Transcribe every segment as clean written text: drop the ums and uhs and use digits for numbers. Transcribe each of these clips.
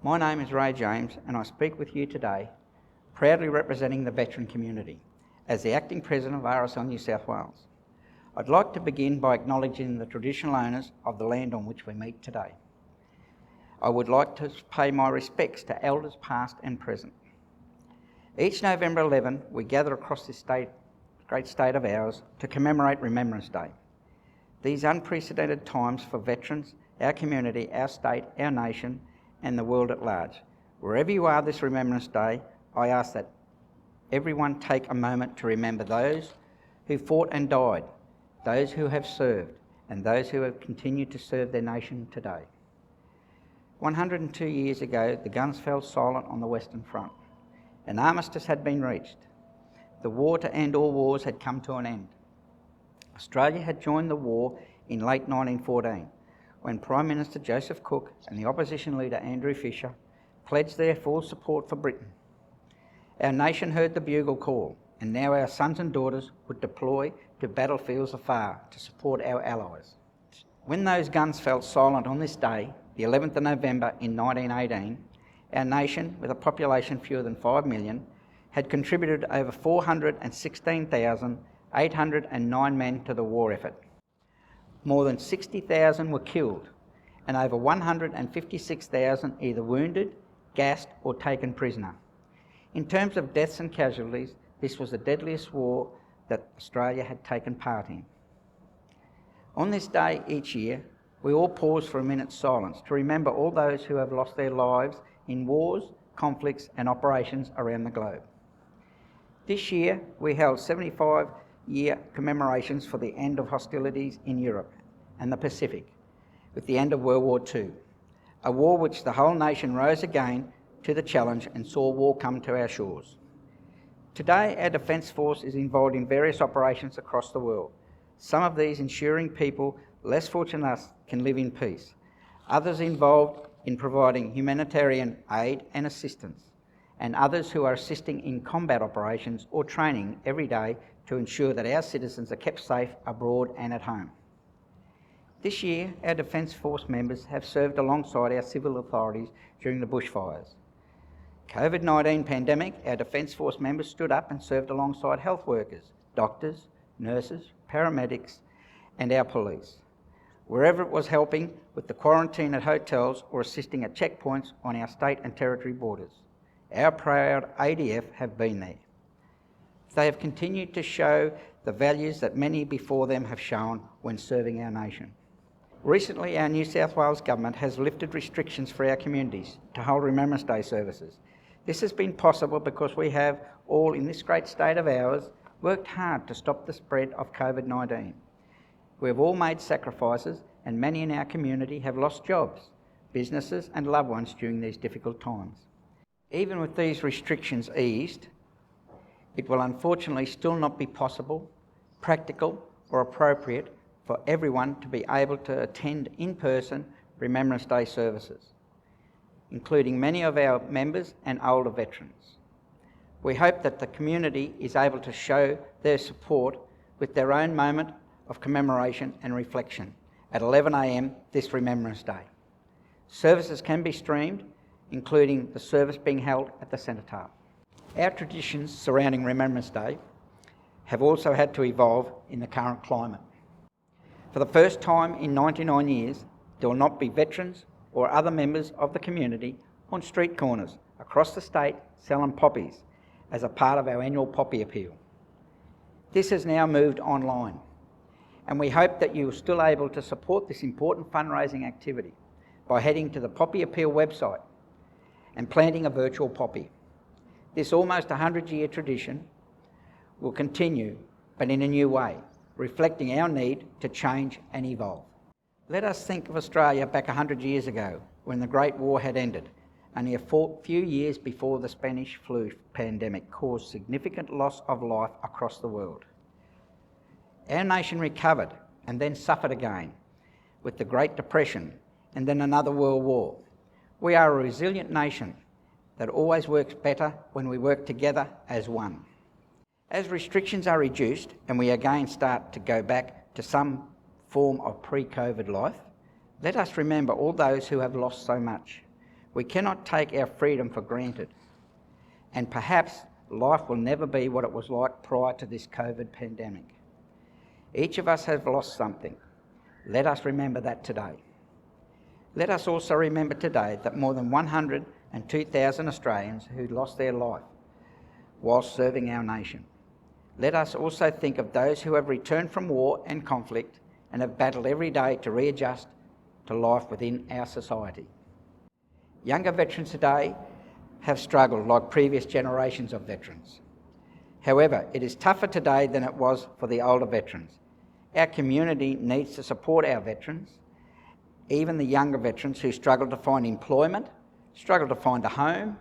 My name is Ray James and I speak with you today, proudly representing the veteran community as the Acting President of RSL New South Wales. I'd like to begin by acknowledging the traditional owners of the land on which we meet today. I would like to pay my respects to elders past and present. Each November 11, we gather across this great state of ours to commemorate Remembrance Day. These unprecedented times for veterans, our community, our state, our nation, and the world at large. Wherever you are this Remembrance Day, I ask that everyone take a moment to remember those who fought and died, those who have served, and those who have continued to serve their nation today. 102 years ago, the guns fell silent on the Western Front. An armistice had been reached. The war to end all wars had come to an end. Australia had joined the war in late 1914, when Prime Minister Joseph Cook and the opposition leader Andrew Fisher pledged their full support for Britain. Our nation heard the bugle call, and now our sons and daughters would deploy to battlefields afar to support our allies. When those guns fell silent on this day, the 11th of November in 1918, our nation, with a population fewer than 5 million, had contributed over 416,809 men to the war effort. More than 60,000 were killed and over 156,000 either wounded, gassed or taken prisoner. In terms of deaths and casualties, this was the deadliest war that Australia had taken part in. On this day each year, we all pause for a minute's silence to remember all those who have lost their lives in wars, conflicts and operations around the globe. This year, we held 75-year commemorations for the end of hostilities in Europe and the Pacific, with the end of World War II, a war which the whole nation rose again to the challenge and saw war come to our shores. Today, our Defence Force is involved in various operations across the world, some of these ensuring people less fortunate than us can live in peace, others involved in providing humanitarian aid and assistance, and others who are assisting in combat operations or training every day to ensure that our citizens are kept safe abroad and at home. This year, our Defence Force members have served alongside our civil authorities during the bushfires. COVID-19 pandemic, our Defence Force members stood up and served alongside health workers, doctors, nurses, paramedics and our police, wherever it was helping with the quarantine at hotels or assisting at checkpoints on our state and territory borders. Our proud ADF have been there. They have continued to show the values that many before them have shown when serving our nation. Recently, our New South Wales Government has lifted restrictions for our communities to hold Remembrance Day services. This has been possible because we have all, in this great state of ours, worked hard to stop the spread of COVID-19. We have all made sacrifices and many in our community have lost jobs, businesses and loved ones during these difficult times. Even with these restrictions eased, it will unfortunately still not be possible, practical or appropriate for everyone to be able to attend in-person Remembrance Day services, including many of our members and older veterans. We hope that the community is able to show their support with their own moment of commemoration and reflection at 11 a.m. this Remembrance Day. Services can be streamed, including the service being held at the Cenotaph. Our traditions surrounding Remembrance Day have also had to evolve in the current climate. For the first time in 99 years, there will not be veterans or other members of the community on street corners across the state selling poppies as a part of our annual poppy appeal. This has now moved online, and we hope that you are still able to support this important fundraising activity by heading to the Poppy Appeal website and planting a virtual poppy. This almost 100-year tradition will continue, but in a new way, reflecting our need to change and evolve. Let us think of Australia back 100 years ago, when the Great War had ended, only a few years before the Spanish flu pandemic caused significant loss of life across the world. Our nation recovered and then suffered again with the Great Depression and then another world war. We are a resilient nation that always works better when we work together as one. As restrictions are reduced and we again start to go back to some form of pre-COVID life, let us remember all those who have lost so much, We cannot take our freedom for granted, and perhaps life will never be what it was like prior to this COVID pandemic. Each of us has lost something. Let us remember that today. Let us also remember today that more than 102,000 Australians who lost their life whilst serving our nation. Let us also think of those who have returned from war and conflict and have battled every day to readjust to life within our society. Younger veterans today have struggled like previous generations of veterans. However, it is tougher today than it was for the older veterans. Our community needs to support our veterans, even the younger veterans who struggle to find employment, struggle to find a home,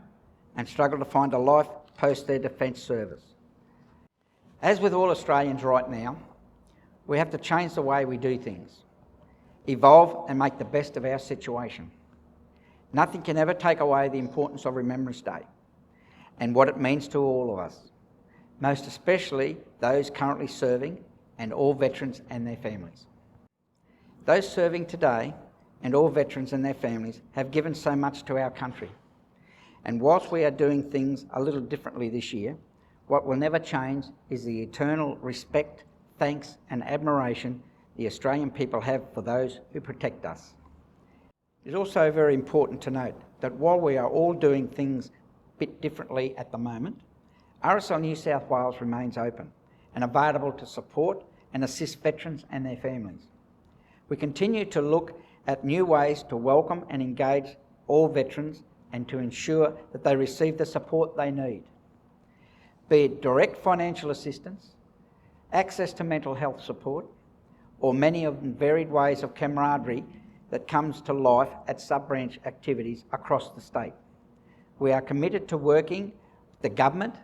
and struggle to find a life post their defence service. As with all Australians right now, we have to change the way we do things, evolve and make the best of our situation. Nothing can ever take away the importance of Remembrance Day and what it means to all of us, most especially those currently serving and all veterans and their families. Those serving today and all veterans and their families have given so much to our country. And whilst we are doing things a little differently this year, what will never change is the eternal respect, thanks and admiration the Australian people have for those who protect us. It is also very important to note that while we are all doing things a bit differently at the moment, RSL New South Wales remains open and available to support and assist veterans and their families. We continue to look at new ways to welcome and engage all veterans and to ensure that they receive the support they need, be it direct financial assistance, access to mental health support, or many of the varied ways of camaraderie that comes to life at sub-branch activities across the state. We are committed to working with the government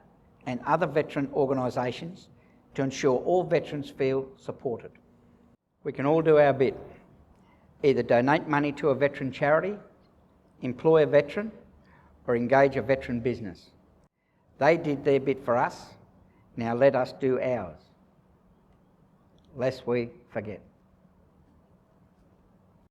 and other veteran organisations to ensure all veterans feel supported. We can all do our bit. Either donate money to a veteran charity, employ a veteran, or engage a veteran business. They did their bit for us, now let us do ours, lest we forget.